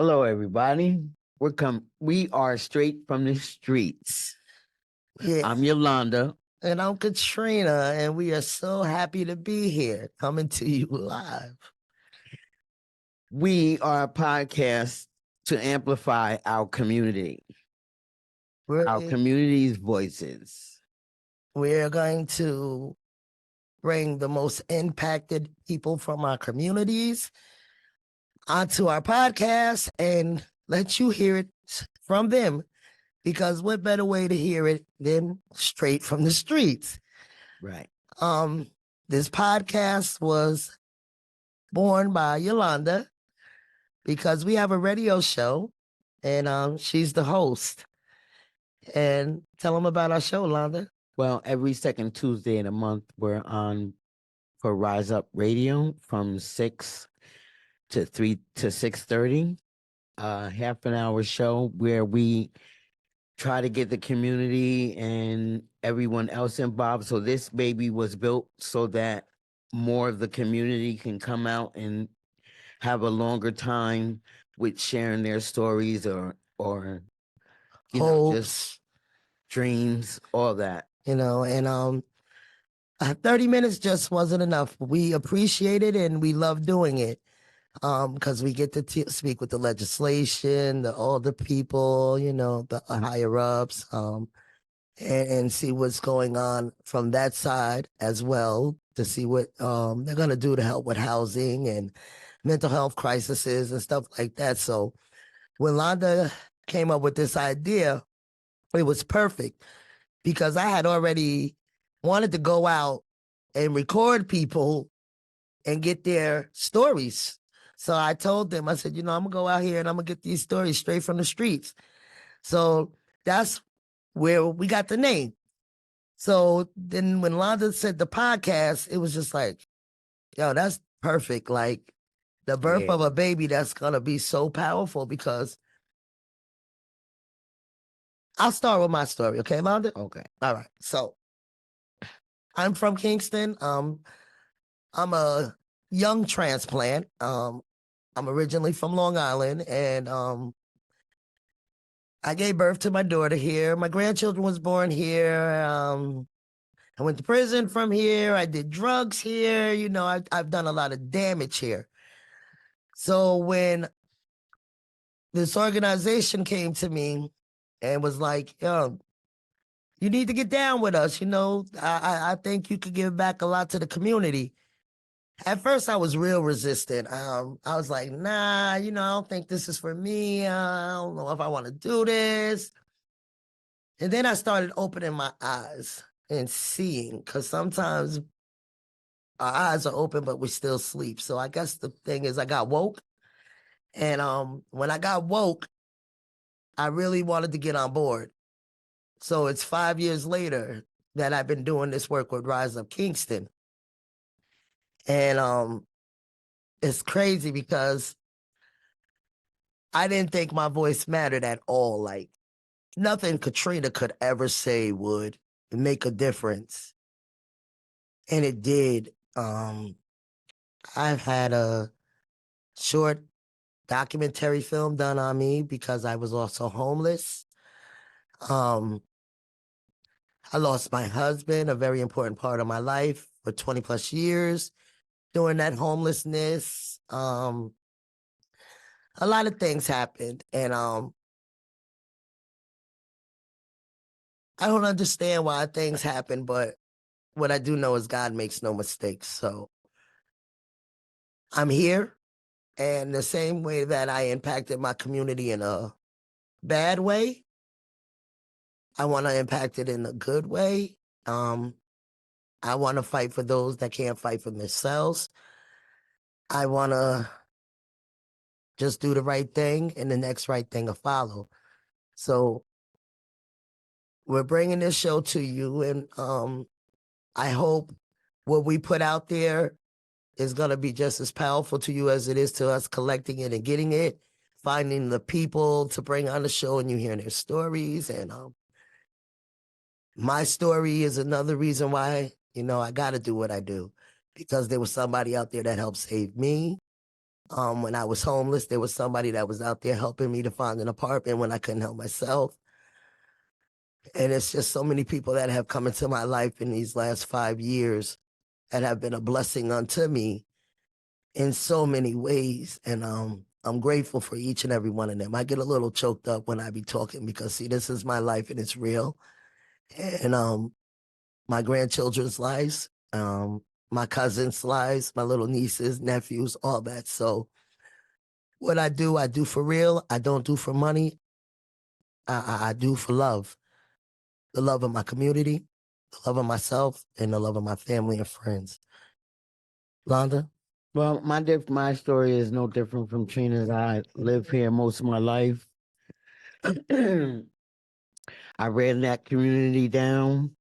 Hello, everybody. We are straight from the streets. Yeah, I'm Yolanda. and I'm Katrina, and we are so happy to be here, coming to you live. We are a podcast to amplify our We're, community's voices. we're going to bring the most impacted people from our communities onto our podcast and let you hear it from them. Because what better way to hear it than straight from the streets? Right. Um, this podcast was born by Yolanda because we have a radio show and she's the host. And tell them about our show, Yolanda. Well, every second Tuesday in the month, we're on for Rise Up Radio from 6 to 3 to 6:30. Half an hour show where we try to get the community and everyone else involved. So this baby was built so that more of the community can come out and have a longer time with sharing their stories or Hopes, just dreams, all that. and 30 minutes just wasn't enough. We appreciate it and we love doing it because we get to speak with the legislation, all the people, the higher ups, and see what's going on from that side as well to see what they're going to do to help with housing and mental health crises and stuff like that. So when Londa came up with this idea, it was perfect because I had already wanted to go out and record people and get their stories. So I told them, I said, I'm going to go out here and I'm going to get these stories straight from the streets. So that's where we got the name. So then when Londa said the podcast, it was just like, yo, that's perfect. Like the birth of a baby, that's going to be so powerful because I'll start with my story. Okay, Londa? Okay. All right. So I'm from Kingston. I'm a young transplant. I'm originally from Long Island, and I gave birth to my daughter here. My grandchildren was born here. I went to prison from here. I did drugs here. I've done a lot of damage here. So when this organization came to me and was like, yo, you need to get down with us. I think you could give back a lot to the community. At first, I was real resistant. I was like, nah, I don't think this is for me. I don't know if I want to do this. And then I started opening my eyes and seeing, because sometimes our eyes are open, but we still sleep. So I guess the thing is I got woke. And when I got woke, I really wanted to get on board. So it's 5 years later that I've been doing this work with Rise Up Kingston. And it's crazy because I didn't think my voice mattered at all. Like nothing Katrina could ever say would make a difference. And it did. I've had a short documentary film done on me because I was also homeless. I lost my husband, a very important part of my life, for 20 plus years during that homelessness. A lot of things happened, and I don't understand why things happen, but what I do know is God makes no mistakes. So I'm here, and the same way that I impacted my community in a bad way, I want to impact it in a good way. I want to fight for those that can't fight for themselves. I want to just do the right thing, and the next right thing will follow. So we're bringing this show to you, and I hope what we put out there is going to be just as powerful to you as it is to us collecting it and getting it, finding the people to bring on the show and you hearing their stories. And my story is another reason why, I got to do what I do, because there was somebody out there that helped save me. When I was homeless, there was somebody that was out there helping me to find an apartment when I couldn't help myself. And it's just so many people that have come into my life in these last 5 years that have been a blessing unto me in so many ways. And I'm grateful for each and every one of them. I get a little choked up when I be talking because, see, this is my life and it's real. And my grandchildren's lives, my cousins' lives, my little nieces, nephews, all that. So what I do for real. I don't do for money. I do for love. The love of my community, the love of myself, and the love of my family and friends. Londa? Well, my story is no different from Trina's. I live here most of my life. I ran that community down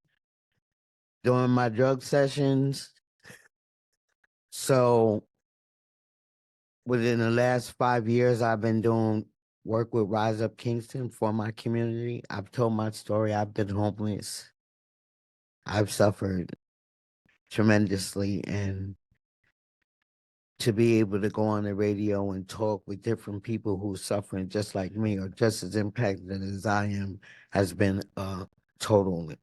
during my drug sessions. So within the last 5 years, I've been doing work with Rise Up Kingston for my community. I've told my story. I've been homeless. I've suffered tremendously, and to be able to go on the radio and talk with different people who are suffering just like me or just as impacted as I am has been a total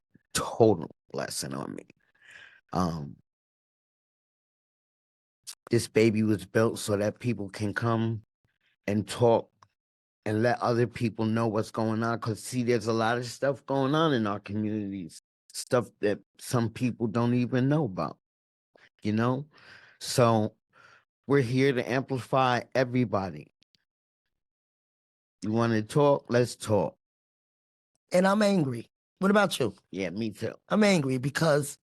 blessing on me. This baby was built so that people can come and talk and let other people know what's going on. Because, see, there's a lot of stuff going on in our communities, stuff that some people don't even know about, you know? So we're here to amplify everybody. You want to talk? Let's talk. And I'm angry. What about you? Yeah, me too. I'm angry because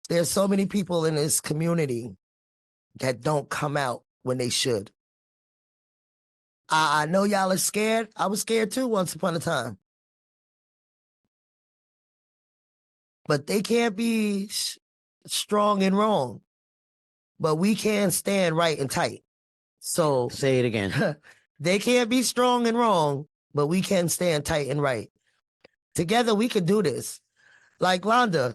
there's so many people in this community that don't come out when they should. I know y'all are scared. I was scared too once upon a time. But they can't be strong and wrong. But we can stand right and tight. So Say it again. they can't be strong and wrong, but we can stand tight and right. Together we could do this. Like Londa,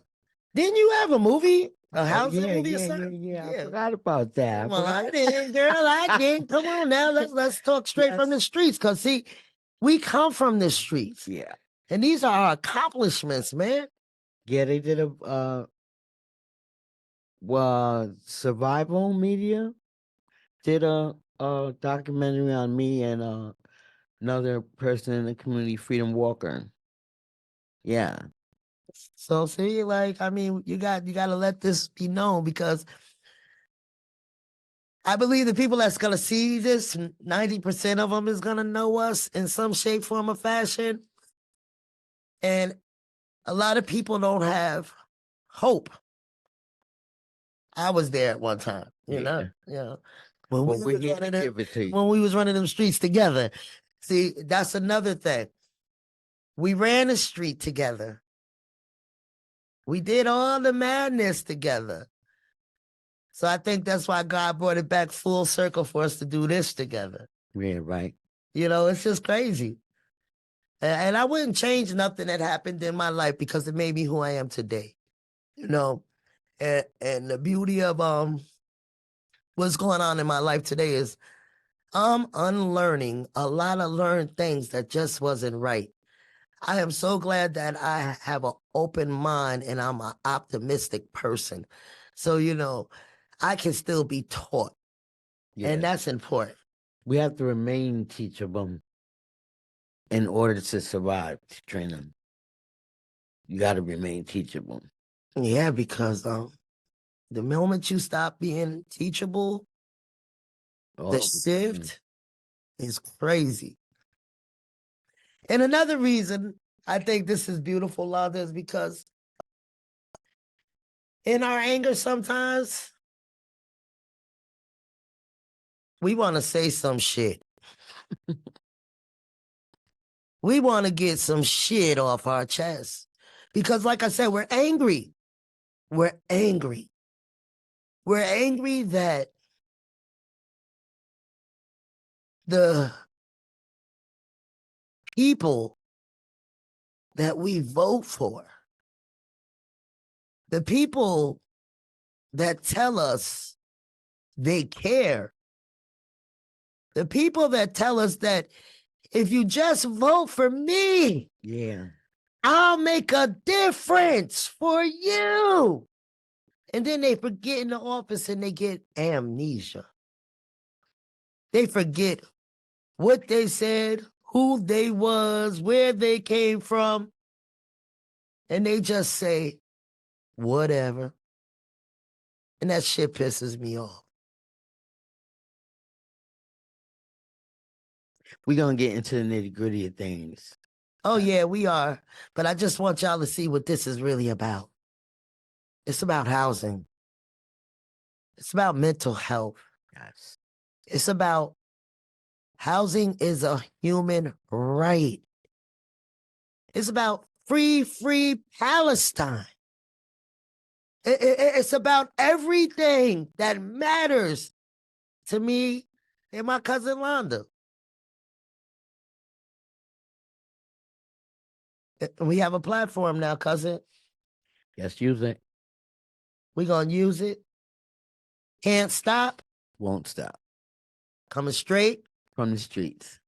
didn't you have a movie? A housing movie or something? Yeah. I forgot about that. Come on, I didn't, girl. I didn't. Come on now. Let's talk straight from the streets. Cause see, we come from the streets. Yeah. And these are our accomplishments, man. Yeah, they did a survival media did a documentary on me and another person in the community, Freedom Walker. Yeah. So see, like, I mean, you gotta let this be known because I believe the people that's gonna see this, 90% of them is gonna know us in some shape, form, or fashion. And a lot of people don't have hope. I was there at one time, you know. When Well, we we're was here to running give it to you. when we was running them streets together. See, that's another thing. We ran the street together. We did all the madness together. So I think that's why God brought it back full circle for us to do this together. Yeah, right. You know, it's just crazy. And I wouldn't change nothing that happened in my life because it made me who I am today. You know, and the beauty of what's going on in my life today is I'm unlearning a lot of learned things that just wasn't right. I am so glad that I have an open mind and I'm an optimistic person. So, you know, I can still be taught. Yeah. And that's important. We have to remain teachable in order to survive, Katrina. You got to remain teachable. Yeah, because the moment you stop being teachable, the shift is crazy. And another reason I think this is beautiful, Londa, is because in our anger sometimes, we want to say some shit. We want to get some shit off our chest. Because like I said, we're angry. We're angry. We're angry that the people that we vote for, the people that tell us they care, The people that tell us that if you just vote for me, Yeah. I'll make a difference for you. And then they forget in the office and they get amnesia. They forget what they said, who they was, where they came from. And they just say, whatever. And that shit pisses me off. We're going to get into the nitty gritty of things. Oh, yeah, we are. But I just want y'all to see what this is really about. It's about housing. It's about mental health. Yes. It's about housing is a human right. It's about free Palestine. It's about everything that matters to me and my cousin Yolanda. We have a platform now, cousin. Yes, use it. We're going to use it. Can't stop. Won't stop. Coming straight From the streets.